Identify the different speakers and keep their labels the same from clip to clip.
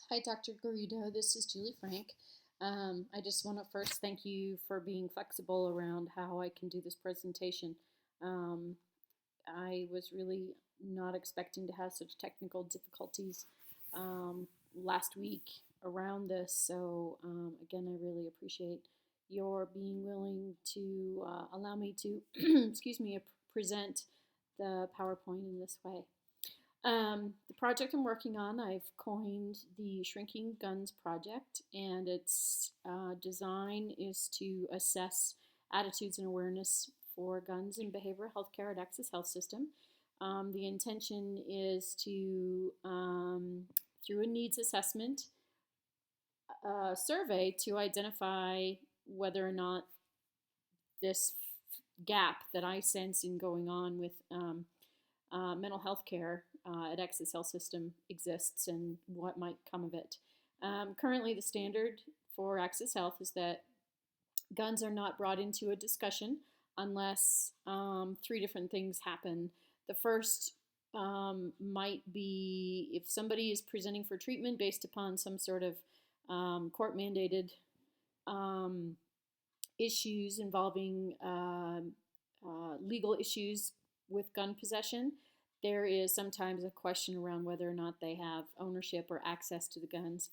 Speaker 1: Hi, Dr. Garrido. This is Julie Frank. I just want to first thank you for being flexible around how I can do this presentation. Um, I was really not expecting to have such technical difficulties um, last week around this. So, again, I really appreciate your being willing to allow me to, excuse me, present the PowerPoint in this way. The project I'm working on, I've coined the Shrinking Guns Project, and its design is to assess attitudes and awareness for guns and behavioral health care at Access Health System. The intention is to, through a needs assessment survey, to identify whether or not this gap that I sense in going on with mental health care at Access Health System exists and what might come of it. Currently, the standard for Access Health is that guns are not brought into a discussion unless three different things happen. The first might be if somebody is presenting for treatment based upon some sort of court mandated um, issues involving legal issues with gun possession. There is sometimes a question around whether or not they have ownership or access to the guns.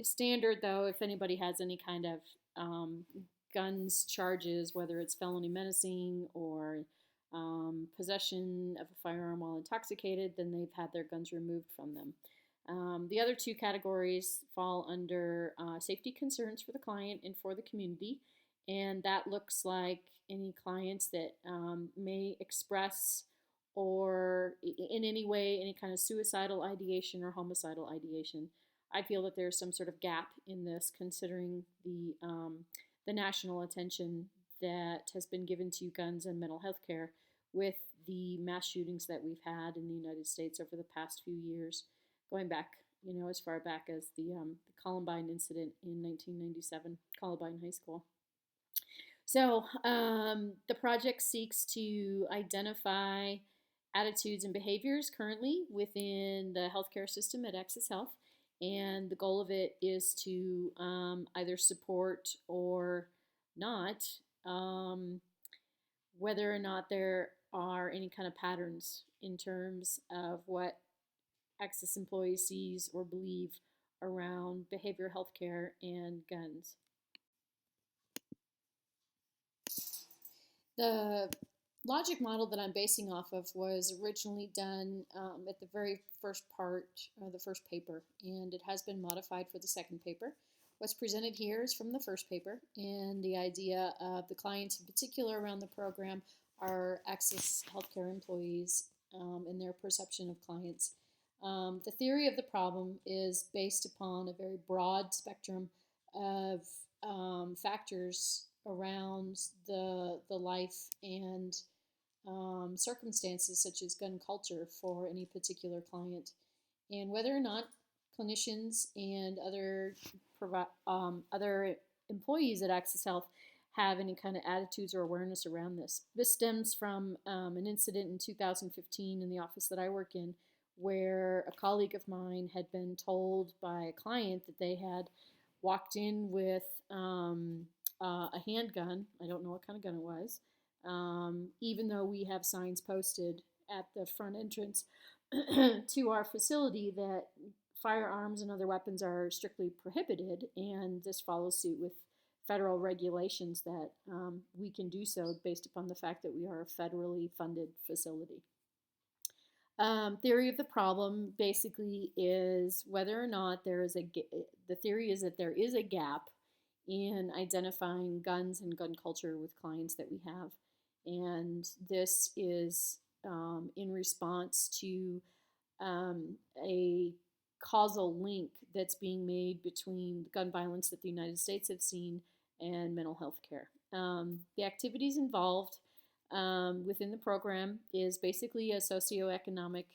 Speaker 1: Standard, though, if anybody has any kind of guns charges, whether it's felony menacing or possession of a firearm while intoxicated, then they've had their guns removed from them. The other two categories fall under safety concerns for the client and for the community, and that looks like any clients that may express or in any way any kind of suicidal ideation or homicidal ideation. I feel that there's some sort of gap in this, considering the national attention that has been given to guns and mental health care with the mass shootings that we've had in the United States over the past few years, going back, as far back as the Columbine incident in 1997, Columbine High School. So the project seeks to identify attitudes and behaviors currently within the healthcare system at Access Health. And the goal of it is to either support or not whether or not there are any kind of patterns in terms of what Access employees sees or believe around behavioral health care and guns. The logic model that I'm basing off of was originally done at the very first part, the first paper, and it has been modified for the second paper. What's presented here is from the first paper, and the idea of the clients in particular around the program are Access Healthcare employees and their perception of clients. The theory of the problem is based upon a very broad spectrum of factors around the life and circumstances such as gun culture for any particular client, and whether or not clinicians and other employees at Access Health have any kind of attitudes or awareness around this. This stems from an incident in 2015 in the office that I work in, where a colleague of mine had been told by a client that they had walked in with a handgun. I don't know what kind of gun it was. Even though we have signs posted at the front entrance to our facility that firearms and other weapons are strictly prohibited, and this follows suit with federal regulations that we can do so based upon the fact that we are a federally funded facility. Theory of the problem basically is whether or not the theory is that there is a gap in identifying guns and gun culture with clients that we have. And this is in response to a causal link that's being made between gun violence that the United States have seen and mental health care. The activities involved within the program is basically a socioeconomic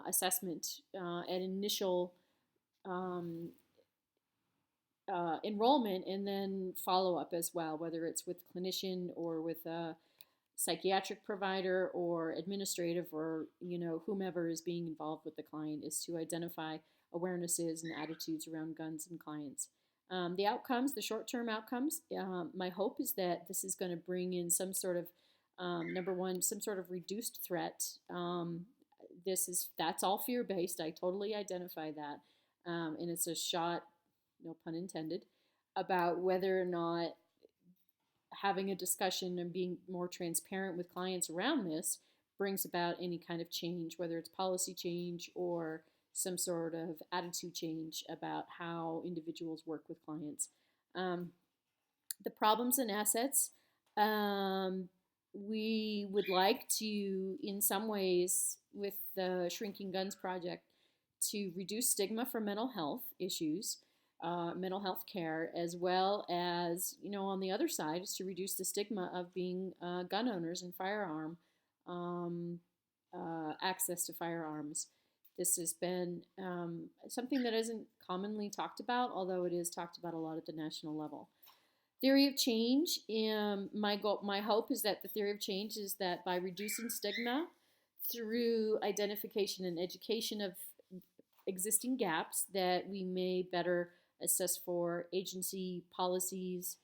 Speaker 1: assessment at initial enrollment, and then follow up as well, whether it's with clinician or with a psychiatric provider or administrative or whomever is being involved with the client, is to identify, awareness is and attitudes around guns and clients. The outcomes, the short-term outcomes, my hope is that this is going to bring in some sort of number one, some sort of reduced threat. That's all fear-based. I totally identify that, and it's a shot, no pun intended, about whether or not having a discussion and being more transparent with clients around this brings about any kind of change, whether it's policy change or some sort of attitude change about how individuals work with clients. The problems and assets, we would like to, in some ways, with the Shrinking Guns Project, to reduce stigma for mental health issues, mental health care, as well as, on the other side, is to reduce the stigma of being gun owners and firearm access to firearms. This has been something that isn't commonly talked about, although it is talked about a lot at the national level. Theory of change. My hope is that the theory of change is that by reducing stigma through identification and education of existing gaps, that we may better assess for agency policies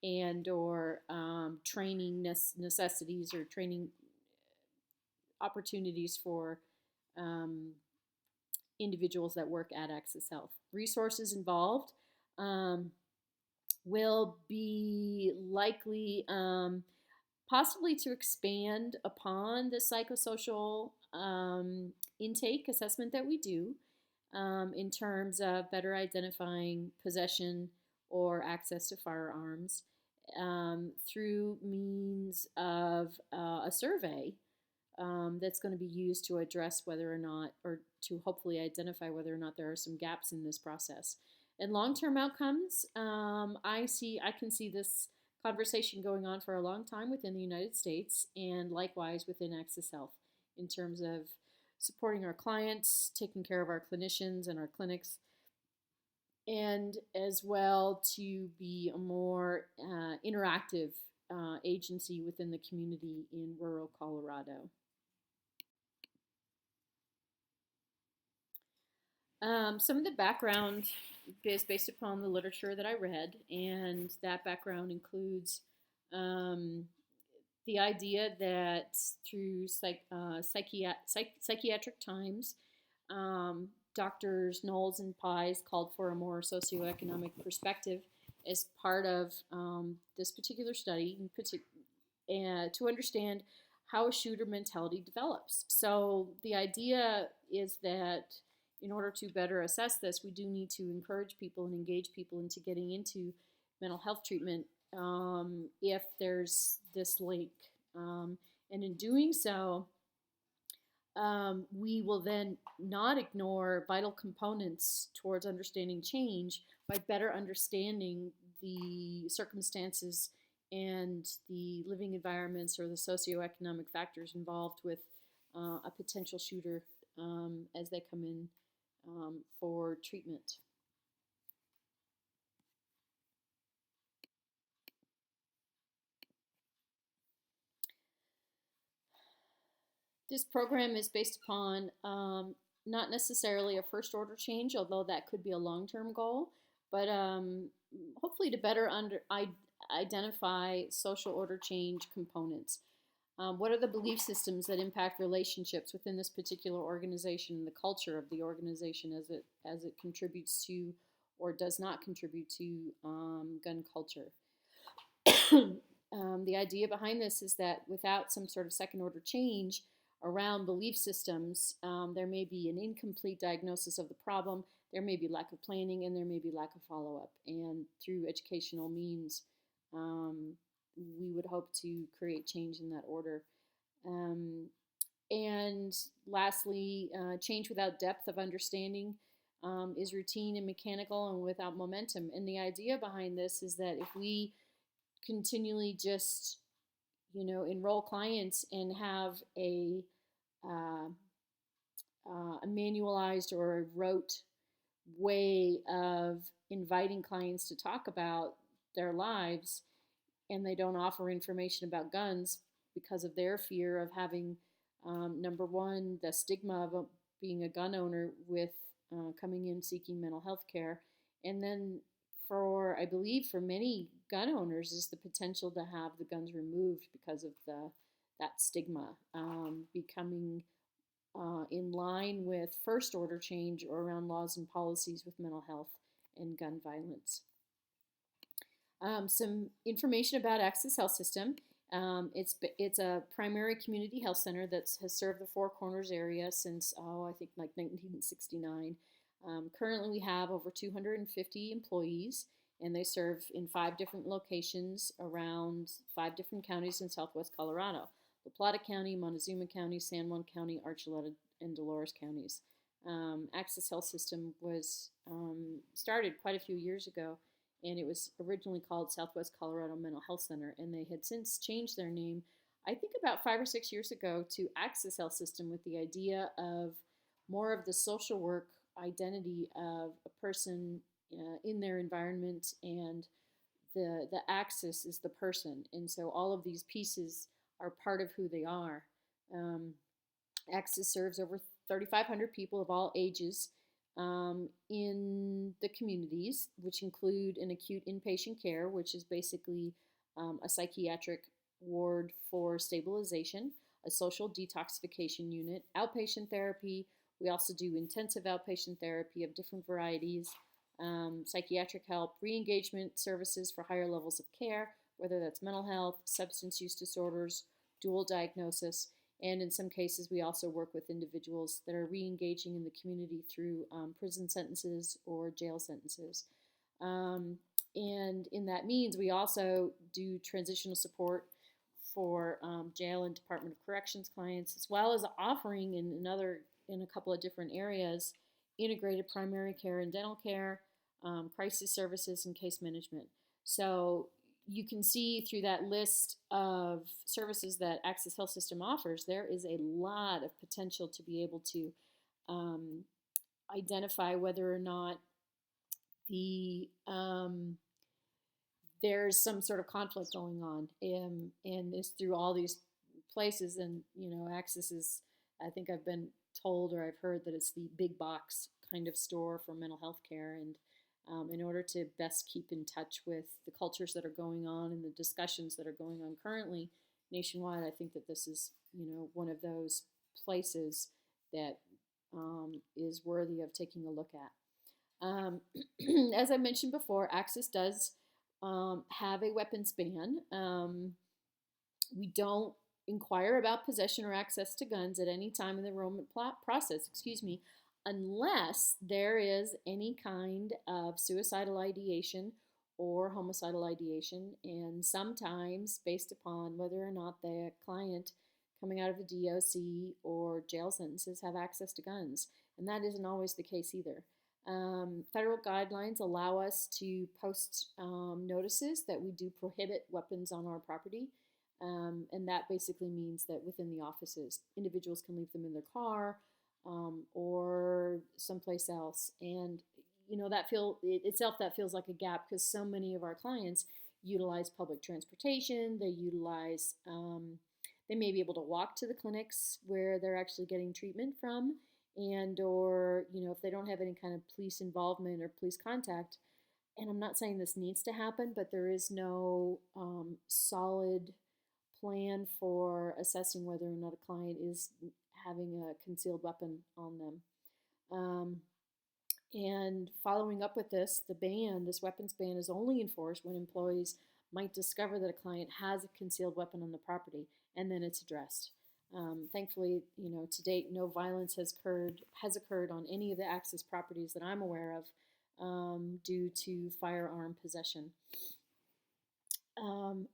Speaker 1: and or training necessities or training opportunities for individuals that work at Access Health. Resources involved will be likely possibly to expand upon the psychosocial intake assessment that we do in terms of better identifying possession or access to firearms through means of a survey that's going to be used to address whether or not, or to hopefully identify whether or not there are some gaps in this process. And long-term outcomes, I can see this conversation going on for a long time within the United States and likewise within Access Health in terms of supporting our clients, taking care of our clinicians and our clinics, and as well to be a more interactive agency within the community in rural Colorado. Some of the background is based upon the literature that I read, and that background includes the idea that through psychiatric times, Doctors Knowles and Pies called for a more socioeconomic perspective as part of this particular study, to understand how a shooter mentality develops. So the idea is that in order to better assess this, we do need to encourage people and engage people into getting into mental health treatment if there's this link. And in doing so, we will then not ignore vital components towards understanding change by better understanding the circumstances and the living environments or the socioeconomic factors involved with a potential shooter as they come in for treatment. This program is based upon not necessarily a first order change, although that could be a long-term goal, but hopefully to better identify social order change components. What are the belief systems that impact relationships within this particular organization and the culture of the organization as it contributes to or does not contribute to gun culture? The idea behind this is that without some sort of second order change around belief systems, there may be an incomplete diagnosis of the problem, there may be lack of planning, and there may be lack of follow-up. And through educational means, we would hope to create change in that order. And lastly, change without depth of understanding is routine and mechanical and without momentum. And the idea behind this is that if we continually just, enroll clients and have a manualized or a rote way of inviting clients to talk about their lives, and they don't offer information about guns because of their fear of having, number one, the stigma of being a gun owner with coming in seeking mental health care. And then I believe for many gun owners is the potential to have the guns removed because of that stigma, becoming in line with first order change around laws and policies with mental health and gun violence. Some information about Access Health System. It's a primary community health center that has served the Four Corners area since, I think like 1969. Currently, we have over 250 employees, and they serve in 5 different locations around 5 different counties in southwest Colorado: La Plata County, Montezuma County, San Juan County, Archuleta, and Dolores counties. Access Health System was started quite a few years ago, and it was originally called Southwest Colorado Mental Health Center, and they had since changed their name, I think about 5 or 6 years ago, to Access Health System, with the idea of more of the social work identity of a person in their environment, and the axis is the person, and so all of these pieces are part of who they are. Access serves over 3,500 people of all ages in the communities, which include an acute inpatient care, which is basically a psychiatric ward for stabilization, a social detoxification unit, outpatient therapy. We also do intensive outpatient therapy of different varieties, psychiatric help, re-engagement services for higher levels of care, whether that's mental health, substance use disorders, dual diagnosis, and in some cases we also work with individuals that are re-engaging in the community through prison sentences or jail sentences. And in that means we also do transitional support for jail and Department of Corrections clients, as well as offering in a couple of different areas, integrated primary care and dental care, crisis services, and case management. So you can see through that list of services that Access Health System offers, there is a lot of potential to be able to identify whether or not there's some sort of conflict going on, and it's through all these places. And Access is, I think I've been told or I've heard that it's the big box kind of store for mental health care, and in order to best keep in touch with the cultures that are going on and the discussions that are going on currently nationwide, I think that this is one of those places that is worthy of taking a look at. As I mentioned before, Access does have a weapons ban. We don't inquire about possession or access to guns at any time in the enrollment process, unless there is any kind of suicidal ideation or homicidal ideation, and sometimes based upon whether or not the client coming out of the DOC or jail sentences have access to guns, and that isn't always the case either. Federal guidelines allow us to post notices that we do prohibit weapons on our property, and that basically means that within the offices, individuals can leave them in their car or someplace else. And that feels like a gap, because so many of our clients utilize public transportation. They may be able to walk to the clinics where they're actually getting treatment from, and or if they don't have any kind of police involvement or police contact. And I'm not saying this needs to happen, but there is no solid plan for assessing whether or not a client is having a concealed weapon on them. And following up with this weapons ban is only enforced when employees might discover that a client has a concealed weapon on the property, and then it's addressed. Thankfully, to date, no violence has occurred on any of the Access properties that I'm aware of due to firearm possession.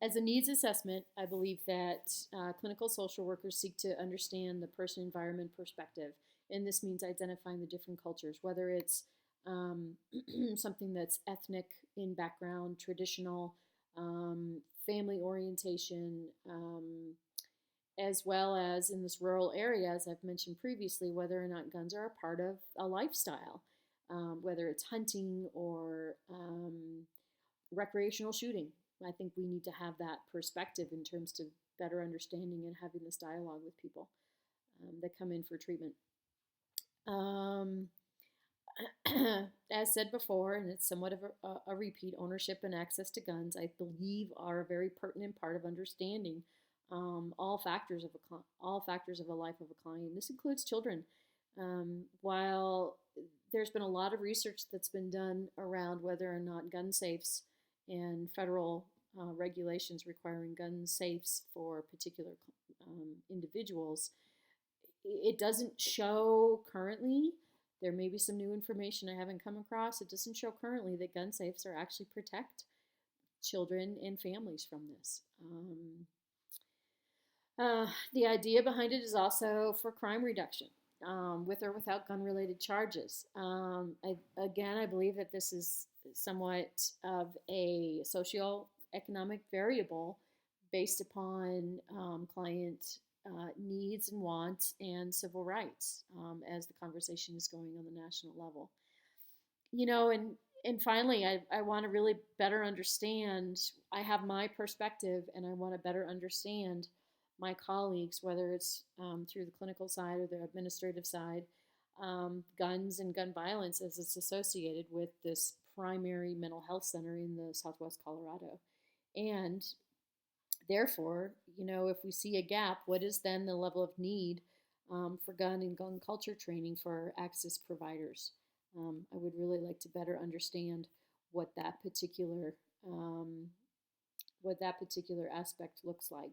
Speaker 1: As a needs assessment, I believe that clinical social workers seek to understand the person-environment perspective, and this means identifying the different cultures, whether it's something that's ethnic in background, traditional, family orientation, as well as in this rural area, as I've mentioned previously, whether or not guns are a part of a lifestyle, whether it's hunting or recreational shooting. I think we need to have that perspective in terms of better understanding and having this dialogue with people that come in for treatment. As said before, and it's somewhat of a repeat, ownership and access to guns, I believe, are a very pertinent part of understanding all factors of a life of a client. This includes children. While there's been a lot of research that's been done around whether or not gun safes and federal regulations requiring gun safes for particular individuals, it doesn't show currently. There may be some new information I haven't come across. It doesn't show currently that gun safes are actually protect children and families from this. The idea behind it is also for crime reduction, with or without gun-related charges. I believe that this is somewhat of a socioeconomic variable based upon client needs and wants and civil rights as the conversation is going on the national level. And finally, I want to really better understand. I have my perspective, and I want to better understand my colleagues, whether it's through the clinical side or the administrative side, guns and gun violence as it's associated with this primary mental health center in the Southwest Colorado. And therefore, if we see a gap, what is then the level of need for gun and gun culture training for access providers? I would really like to better understand what that particular aspect looks like.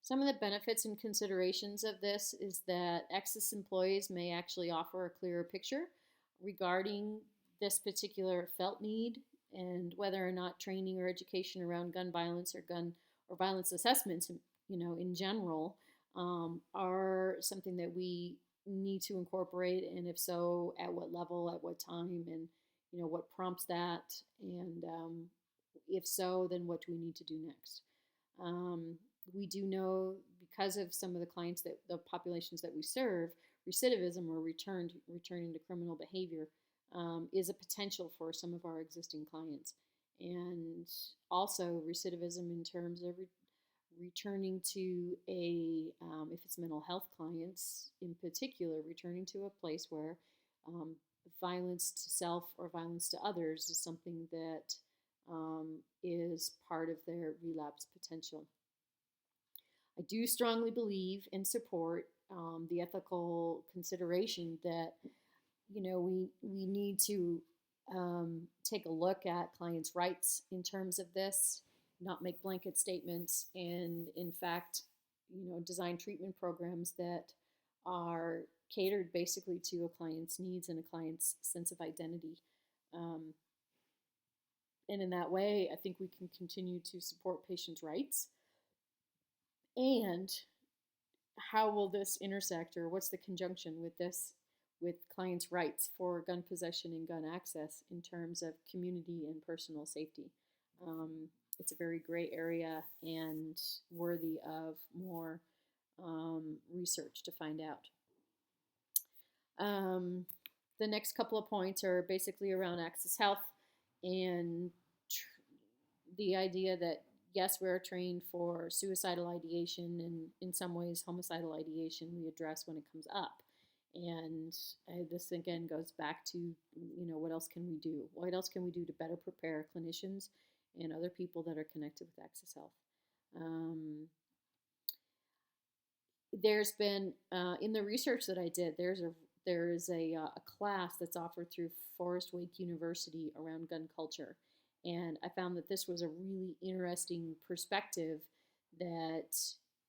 Speaker 1: Some of the benefits and considerations of this is that Access employees may actually offer a clearer picture regarding this particular felt need and whether or not training or education around gun violence or violence assessments, in general, are something that we need to incorporate, and if so, at what level, at what time, and what prompts that, and if so, then what do we need to do next? We do know, because of some of the populations that we serve, recidivism or returning to criminal behavior is a potential for some of our existing clients. And also recidivism in terms of returning to if it's mental health clients in particular, returning to a place where violence to self or violence to others is something that is part of their relapse potential. I do strongly believe and support the ethical consideration that we need to take a look at clients' rights in terms of this, not make blanket statements, and in fact, design treatment programs that are catered basically to a client's needs and a client's sense of identity. And in that way, I think we can continue to support patients' rights. And how will this intersect, or what's the conjunction with this, with clients' rights for gun possession and gun access in terms of community and personal safety? It's a very gray area and worthy of more research to find out. The next couple of points are basically around Access Health and the idea that, yes, we're trained for suicidal ideation, and in some ways homicidal ideation we address when it comes up. And this again goes back to, what else can we do? What else can we do to better prepare clinicians and other people that are connected with Access Health? There's been, in the research that I did, there is a class that's offered through Forest Lake University around gun culture. And I found that this was a really interesting perspective, that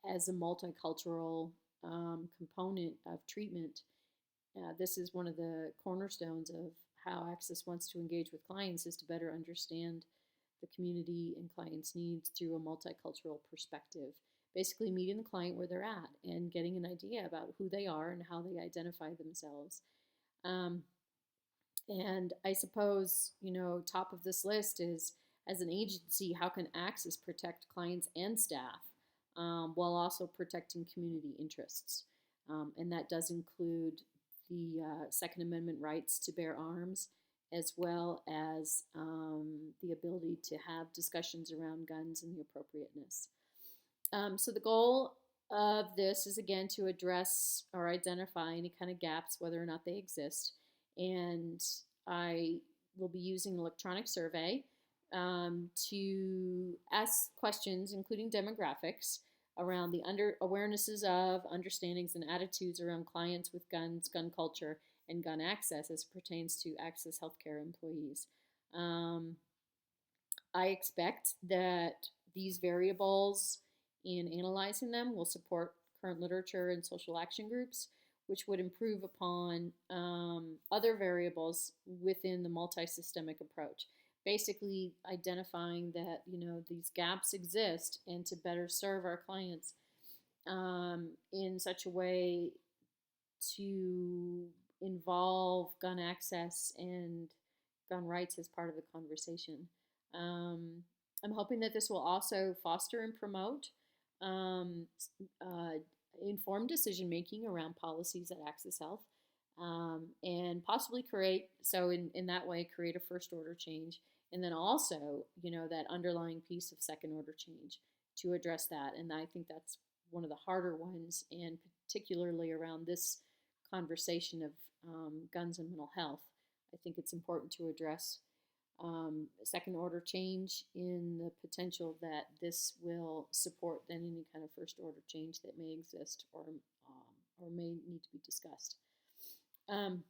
Speaker 1: as a multicultural component of treatment, this is one of the cornerstones of how Access wants to engage with clients, is to better understand the community and clients' needs through a multicultural perspective. Basically meeting the client where they're at and getting an idea about who they are and how they identify themselves. And I suppose, top of this list is, as an agency, how can Access protect clients and staff while also protecting community interests? And that does include the Second Amendment rights to bear arms, as well as the ability to have discussions around guns and the appropriateness. So the goal of this is again to address or identify any kind of gaps, whether or not they exist. And I will be using an electronic survey to ask questions, including demographics, around the awarenesses of, understandings, and attitudes around clients with guns, gun culture, and gun access as it pertains to Access Healthcare employees. Um, I expect that these variables, in analyzing them, will support current literature and social action groups, which would improve upon other variables within the multi-systemic approach. Basically, identifying that these gaps exist, and to better serve our clients in such a way to involve gun access and gun rights as part of the conversation. Um, I'm hoping that this will also foster and promote um, uh, informed decision making around policies at Access Health, and possibly create, so in that way, create a first order change. And then also, that underlying piece of second order change to address that. And I think that's one of the harder ones, and particularly around this conversation of guns and mental health. I think it's important to address second order change in the potential that this will support then any kind of first order change that may exist or may need to be discussed. Um,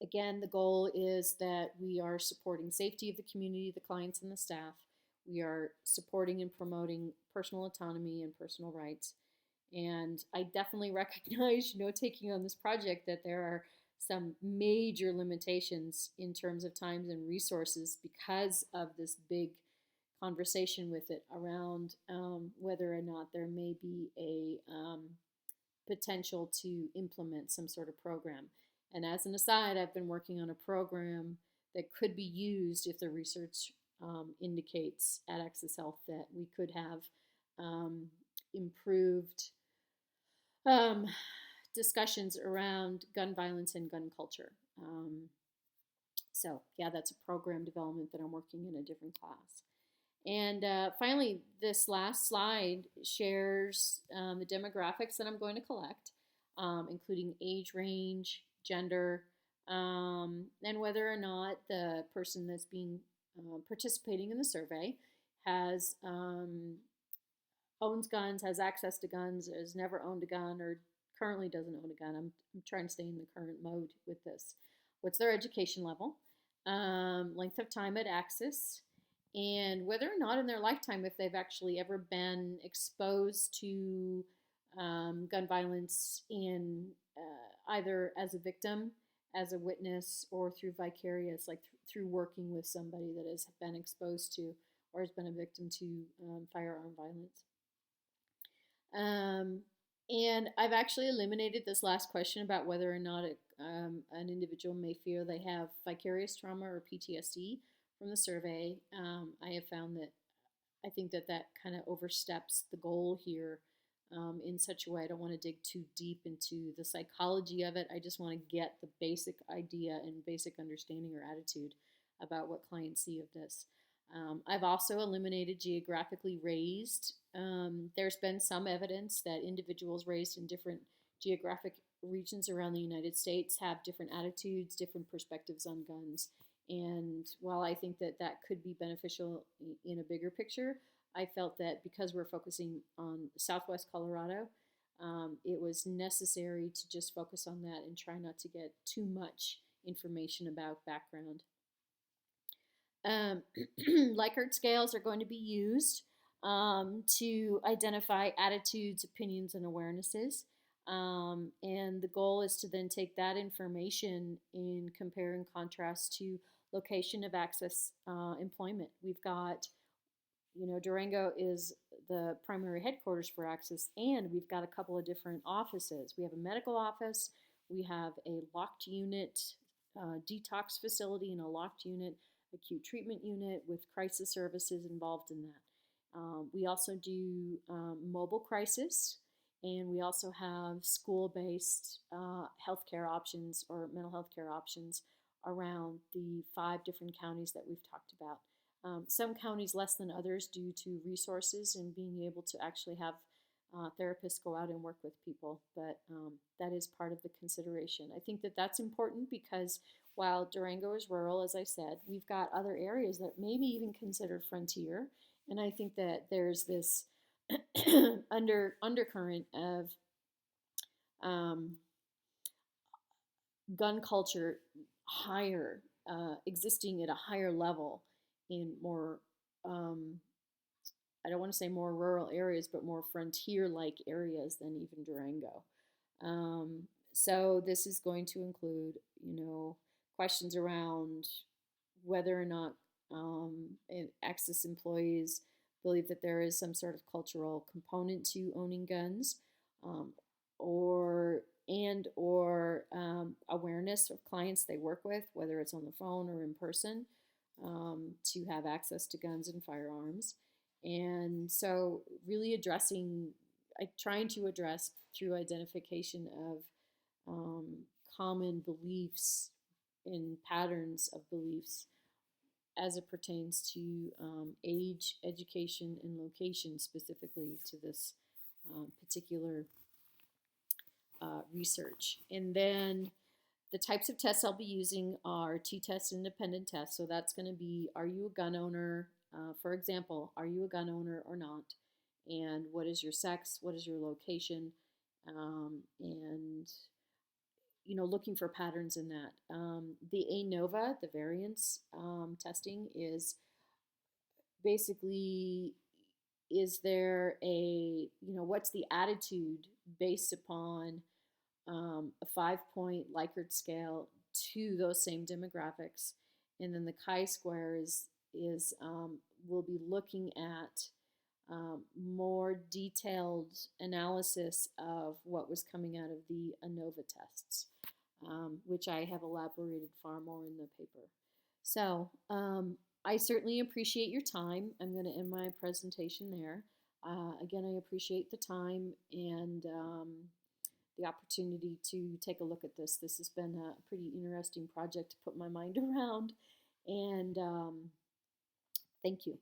Speaker 1: Again, the goal is that we are supporting safety of the community, the clients, and the staff. We are supporting and promoting personal autonomy and personal rights. And I definitely recognize, taking on this project, that there are some major limitations in terms of times and resources because of this big conversation with it around whether or not there may be a potential to implement some sort of program. And as an aside, I've been working on a program that could be used if the research indicates at Access Health that we could have improved um, discussions around gun violence and gun culture. So, yeah, that's a program development that I'm working in a different class. And finally, this last slide shares the demographics that I'm going to collect, including age range, gender, and whether or not the person that's being participating in the survey has owns guns, has access to guns, has never owned a gun, or currently doesn't own a gun. I'm trying to stay in the current mode with this. What's their education level? Length of time at Access, and whether or not in their lifetime, if they've actually ever been exposed to gun violence in either as a victim, as a witness, or through vicarious, like through working with somebody that has been exposed to or has been a victim to firearm violence. And I've actually eliminated this last question about whether or not an individual may feel they have vicarious trauma or PTSD from the survey. I have found that I think that kind of oversteps the goal here in such a way. I don't want to dig too deep into the psychology of it. I just want to get the basic idea and basic understanding or attitude about what clients see of this. I've also eliminated geographically raised. There's been some evidence that individuals raised in different geographic regions around the United States have different attitudes, different perspectives on guns. And while I think that could be beneficial in a bigger picture, I felt that because we're focusing on Southwest Colorado, it was necessary to just focus on that and try not to get too much information about background. Likert scales are going to be used to identify attitudes, opinions, and awarenesses. And the goal is to then take that information and compare and contrast to location of access employment. We've got, Durango is the primary headquarters for Access, and we've got a couple of different offices. We have a medical office, we have a locked unit, detox facility, and a locked unit, acute treatment unit with crisis services involved in that. We also do mobile crisis, and we also have school-based healthcare options or mental health care options around the 5 different counties that we've talked about. Some counties less than others due to resources and being able to actually have therapists go out and work with people, but that is part of the consideration. I think that that's important because while Durango is rural, as I said, we've got other areas that maybe even considered frontier, and I think that there's this undercurrent of um, gun culture higher, existing at a higher level in more, um, I don't want to say more rural areas, but more frontier like areas than even Durango. Um, so this is going to include, questions around whether or not Axis employees believe that there is some sort of cultural component to owning guns, um, or awareness of clients they work with, whether it's on the phone or in person, to have access to guns and firearms. And so, really trying to address through identification of um, common beliefs and patterns of beliefs as it pertains to age, education, and location, specifically to this particular research. And then the types of tests I'll be using are T-test independent tests. So that's going to be, are you a gun owner? For example, are you a gun owner or not? And what is your sex? What is your location? And looking for patterns in that. The ANOVA, the variance testing, is basically, is there what's the attitude based upon a 5-point Likert scale to those same demographics? And then the chi-square is we'll be looking at more detailed analysis of what was coming out of the ANOVA tests, which I have elaborated far more in the paper. So I certainly appreciate your time. I'm going to end my presentation there. Again, I appreciate the time and the opportunity to take a look at this. This has been a pretty interesting project to put my mind around, and thank you.